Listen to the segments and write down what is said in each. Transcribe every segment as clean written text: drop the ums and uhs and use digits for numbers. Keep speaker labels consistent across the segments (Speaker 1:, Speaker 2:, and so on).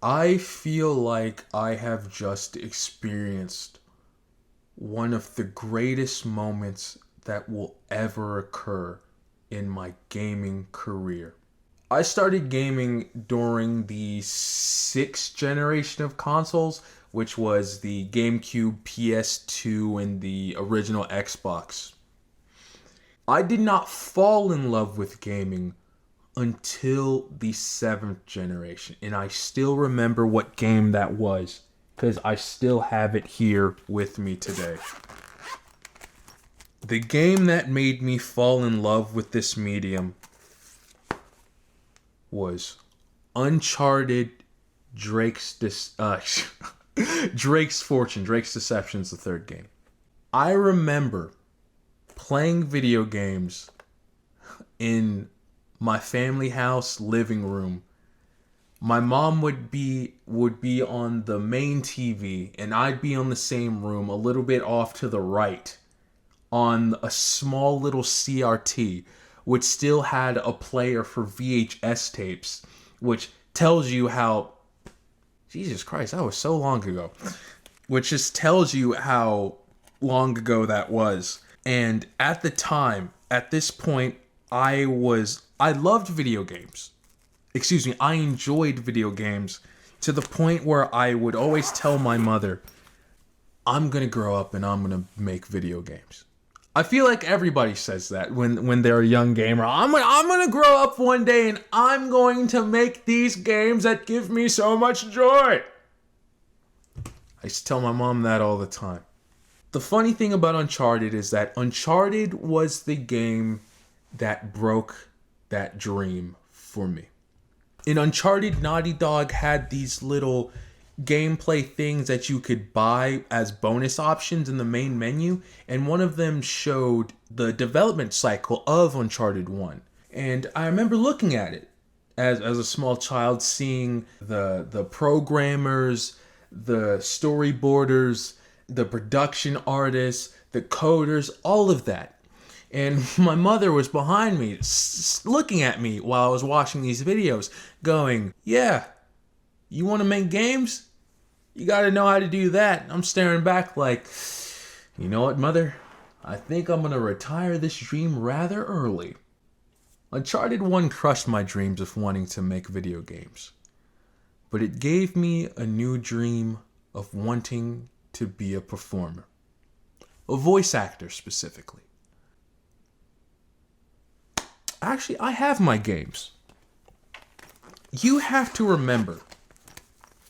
Speaker 1: I feel like I have just experienced one of the greatest moments that will ever occur in my gaming career. I started gaming during the sixth generation of consoles, which was the GameCube, PS2, and the original Xbox. I did not fall in love with gaming until the seventh generation, and I still remember what game that was because I still have it here with me today. The game that made me fall in love with this medium was Uncharted Drake's Fortune, Drake's Deception's the third game. I remember playing video games in my family house living room. My mom would be on the main TV and I'd be on the same room a little bit off to the right on a small little CRT which still had a player for VHS tapes, which tells you how Jesus Christ, that was so long ago. Which just tells you how long ago that was. And at the time, at this point, I loved video games. I enjoyed video games to the point where I would always tell my mother, I'm going to grow up and I'm going to make video games. I feel like everybody says that when they're a young gamer. I'm going to grow up one day and I'm going to make these games that give me so much joy. I used to tell my mom that all the time. The funny thing about Uncharted is that Uncharted was the game that broke that dream for me. In Uncharted, Naughty Dog had these little gameplay things that you could buy as bonus options in the main menu, and one of them showed the development cycle of Uncharted 1. And I remember looking at it as a small child, seeing the programmers, the storyboarders, the production artists, the coders, all of that. And my mother was behind me, looking at me while I was watching these videos, going, yeah, you want to make games? You got to know how to do that. I'm staring back like, you know what, Mother? I think I'm going to retire this dream rather early. Uncharted 1 crushed my dreams of wanting to make video games. But it gave me a new dream of wanting to be a performer. A voice actor, specifically. Actually, I have my games. You have to remember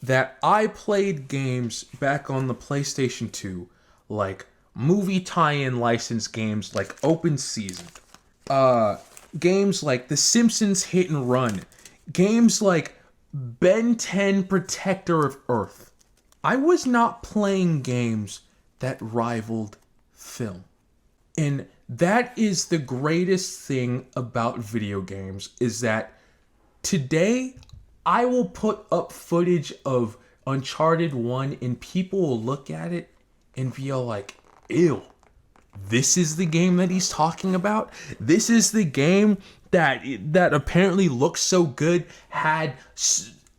Speaker 1: that I played games back on the PlayStation 2, like movie tie-in licensed games like Open Season, games like The Simpsons Hit and Run, games like Ben 10 Protector of Earth. I was not playing games that rivaled film. And that is the greatest thing about video games, is that today I will put up footage of Uncharted 1 and people will look at it and be all like, ew, this is the game that he's talking about? This is the game that apparently looks so good, had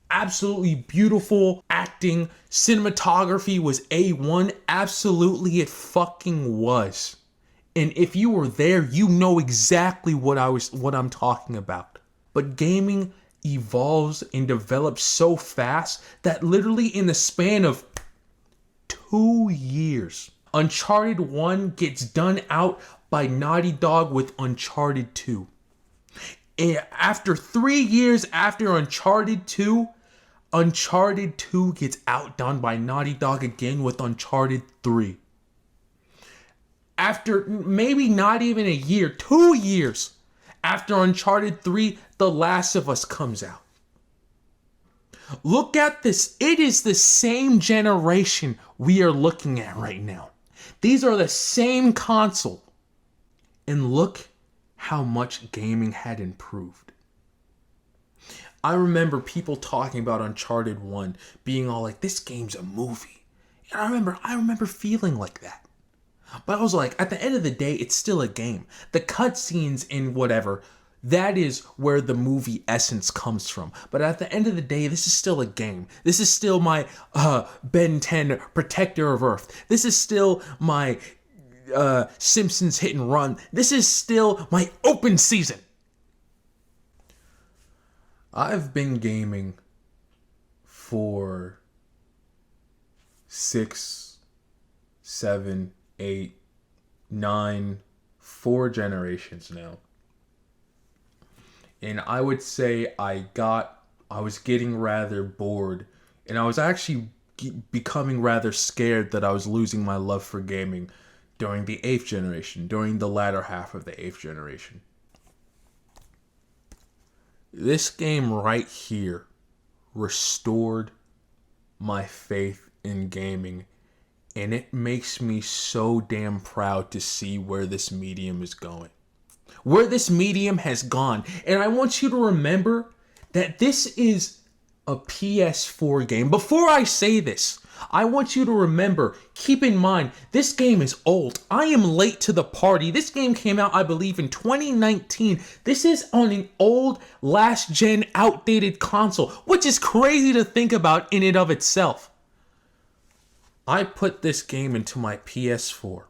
Speaker 1: absolutely beautiful acting, cinematography was A1, absolutely it fucking was. And if you were there, you know exactly what I'm talking about. But gaming evolves and develops so fast that literally in the span of 2 years, Uncharted 1 gets done out by Naughty Dog with Uncharted 2. And after 3 years after Uncharted 2, Uncharted 2 gets outdone by Naughty Dog again with Uncharted 3. After maybe not even a year, 2 years after Uncharted 3, The Last of Us comes out. Look at this. It is the same generation we are looking at right now. These are the same console. And look how much gaming had improved. I remember people talking about Uncharted 1 being all like, this game's a movie. And I remember feeling like that. But I was like, at the end of the day, it's still a game. The cutscenes in whatever, That is where the movie essence comes from. But at the end of the day, this is still a game. This is still my Ben 10 Protector of Earth. This is still my Simpsons Hit and Run. This is still my open season. I've been gaming for 6, 7, 8, 9, 4 generations now. And I would say I was getting rather bored, and I was actually becoming rather scared that I was losing my love for gaming during the 8th generation, during the latter half of the 8th generation. This game right here restored my faith in gaming, and it makes me so damn proud to see where this medium is going. Where this medium has gone. And I want you to remember that this is a PS4 game. Before I say this, I want you to remember, keep in mind, this game is old. I am late to the party. This game came out, I believe, in 2019. This is on an old, last-gen, outdated console, which is crazy to think about in and of itself. I put this game into my PS4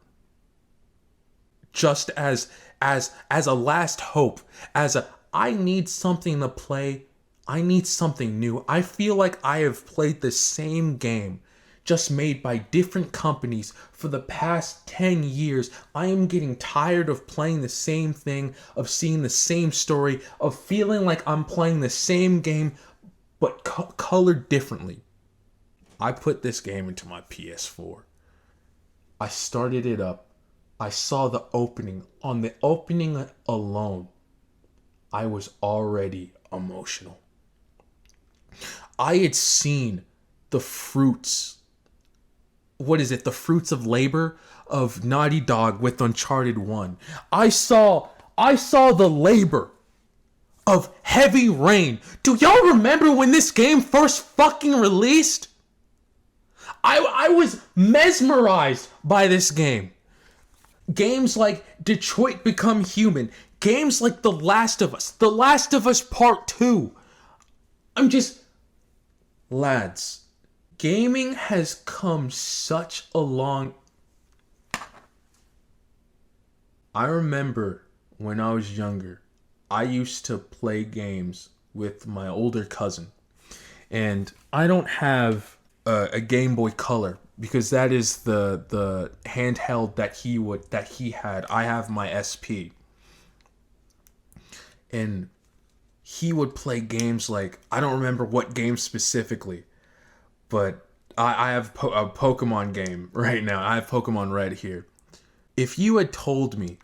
Speaker 1: just as a last hope, I need something to play. I need something new. I feel like I have played the same game, just made by different companies for the past 10 years. I am getting tired of playing the same thing, of seeing the same story, of feeling like I'm playing the same game, but colored differently. I put this game into my PS4. I started it up. I saw the opening. On the opening alone, I was already emotional. I had seen the fruits. What is it? The fruits of labor of Naughty Dog with Uncharted 1. I saw the labor of Heavy Rain. Do y'all remember when this game first fucking released? I was mesmerized by this game. Games like Detroit Become Human. Games like The Last of Us. The Last of Us Part 2. Lads, gaming has come such a long... I remember when I was younger, I used to play games with my older cousin. And I don't have a Game Boy Color, because that is the handheld that he had. I have my SP. And he would play games like, I don't remember what game specifically, but I have a Pokemon game right now. I have Pokemon Red here. If you had told me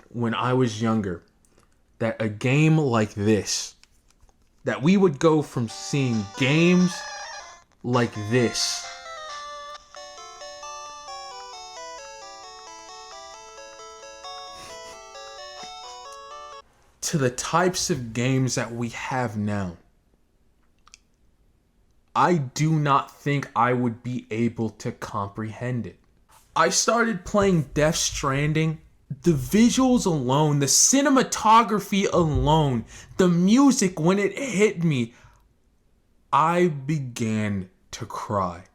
Speaker 1: when I was younger that a game like this, that we would go from seeing games like this to the types of games that we have now, I do not think I would be able to comprehend it. I started playing Death Stranding. The visuals alone, the cinematography alone, the music, when it hit me, I began to cry.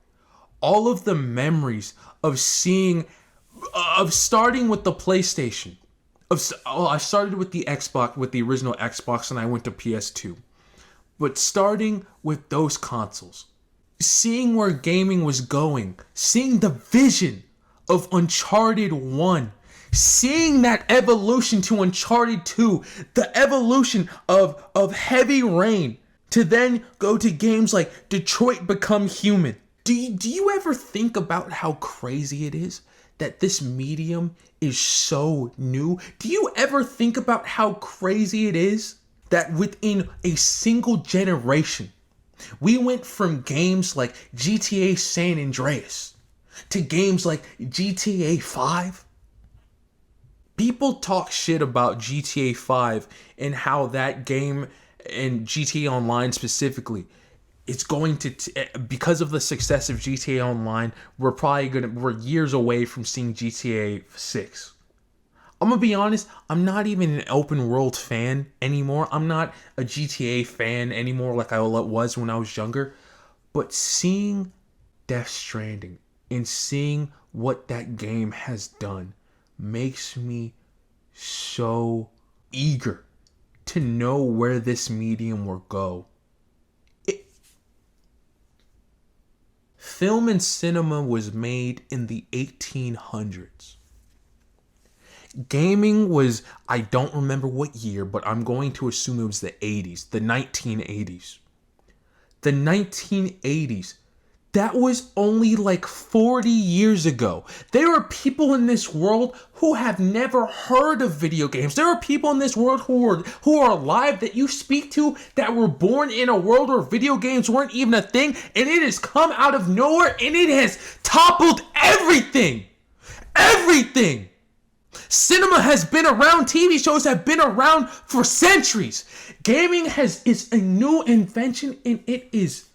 Speaker 1: All of the memories of starting with the PlayStation. I started with the Xbox, with the original Xbox, and I went to PS2. But starting with those consoles, seeing where gaming was going, seeing the vision of Uncharted 1, seeing that evolution to Uncharted 2, the evolution of Heavy Rain, to then go to games like Detroit Become Human. Do you ever think about how crazy it is that this medium is so new? Do you ever think about how crazy it is that within a single generation, we went from games like GTA San Andreas to games like GTA 5? People talk shit about GTA 5 and how that game, and GTA Online specifically, it's going to because of the success of GTA Online, we're years away from seeing GTA 6. I'm gonna be honest, I'm not even an open world fan anymore. I'm not a GTA fan anymore like I was when I was younger. But seeing Death Stranding and seeing what that game has done makes me so eager to know where this medium will go. Film and cinema was made in the 1800s. Gaming was, I don't remember what year, but I'm going to assume it was the 80s, the 1980s. The 1980s. That was only like 40 years ago. There are people in this world who have never heard of video games. There are people in this world who are alive that you speak to that were born in a world where video games weren't even a thing, and it has come out of nowhere and it has toppled everything. Everything. Cinema has been around. TV shows have been around for centuries. Gaming is a new invention, and it is.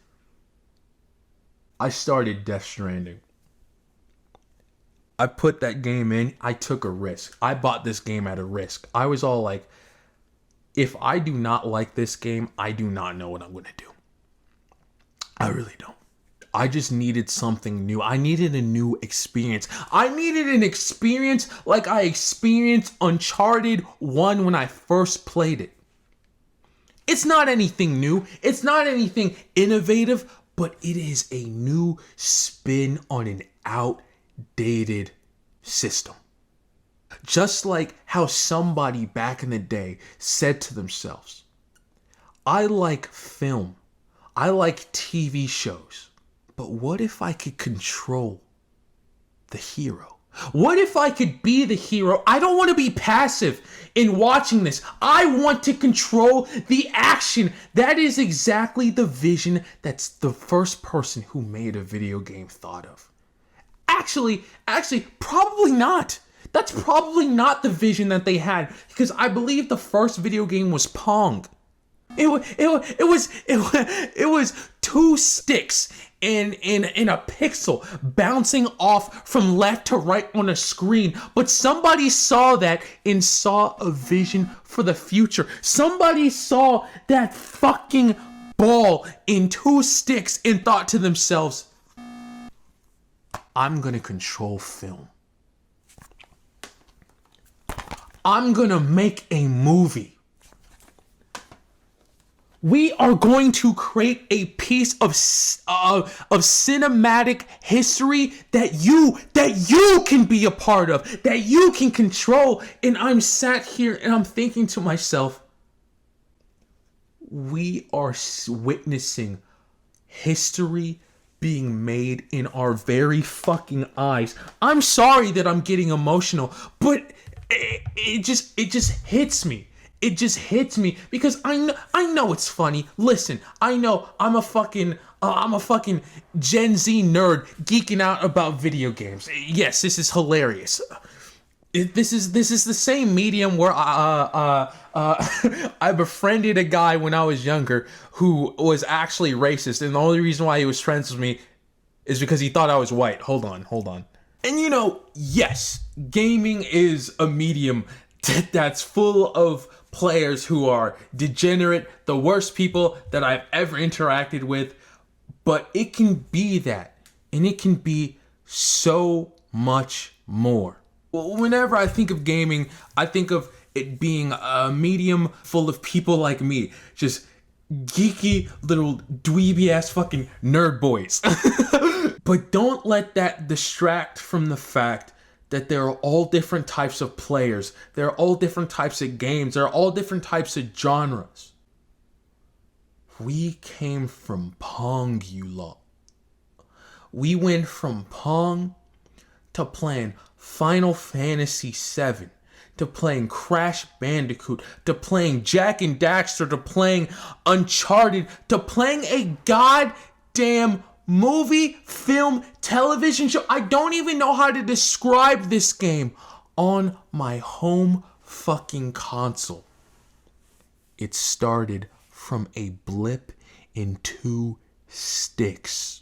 Speaker 1: I started Death Stranding. I put that game in. I took a risk. I bought this game at a risk. I was all like, if I do not like this game, I do not know what I'm going to do. I really don't. I just needed something new. I needed a new experience. I needed an experience like I experienced Uncharted 1 when I first played it. It's not anything new. It's not anything innovative, but it is a new spin on an outdated system. Just like how somebody back in the day said to themselves, I like film. I like TV shows. But what if I could control the hero? What if I could be the hero? I don't want to be passive in watching this. I want to control the action. That is exactly the vision that's the first person who made a video game thought of. Actually, probably not. That's probably not the vision that they had, because I believe the first video game was Pong. It was two sticks in a pixel bouncing off from left to right on a screen. But somebody saw that and saw a vision for the future. Somebody saw that fucking ball in two sticks and thought to themselves, I'm gonna control film. I'm gonna make a movie. We are going to create a piece of cinematic history that you can be a part of, that you can control. And I'm sat here and I'm thinking to myself, we are witnessing history being made in our very fucking eyes. I'm sorry that I'm getting emotional, but it just hits me. It just hits me because I know it's funny. Listen, I know I'm a fucking Gen Z nerd geeking out about video games. Yes, this is hilarious. This is the same medium where I befriended a guy when I was younger who was actually racist, and the only reason why he was friends with me is because he thought I was white. Hold on. And yes, gaming is a medium that's full of players who are degenerate, the worst people that I've ever interacted with, but it can be that, and it can be so much more. Whenever I think of gaming, I think of it being a medium full of people like me, just geeky little dweeby ass fucking nerd boys. But don't let that distract from the fact that there are all different types of players. There are all different types of games. There are all different types of genres. We came from Pong, you lot. We went from Pong to playing Final Fantasy VII, to playing Crash Bandicoot, to playing Jak and Daxter, to playing Uncharted, to playing a goddamn movie, film, television show. I don't even know how to describe this game on my home fucking console. It started from a blip in two sticks.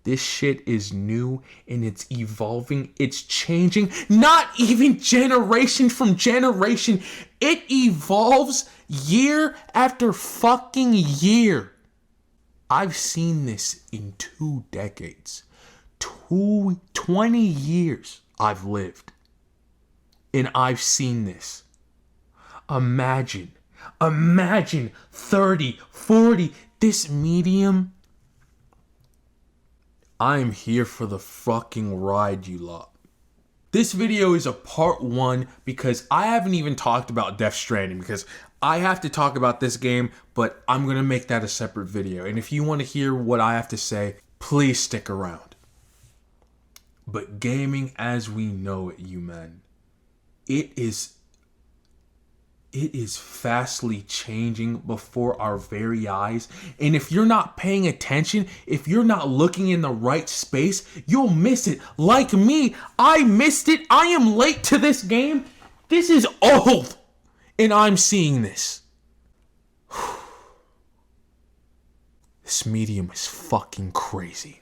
Speaker 1: This shit is new and it's evolving. It's changing. Not even generation from generation. It evolves year after fucking year. I've seen this in 2 decades. 20 years I've lived. And I've seen this. Imagine 30, 40, this medium. I'm here for the fucking ride, you lot. This video is a part 1 because I haven't even talked about Death Stranding because I have to talk about this game, but I'm going to make that a separate video. And if you want to hear what I have to say, please stick around. But gaming as we know it, you men, it is fastly changing before our very eyes. And if you're not paying attention, if you're not looking in the right space, you'll miss it. Like me, I missed it. I am late to this game. This is old. And I'm seeing this. This medium is fucking crazy.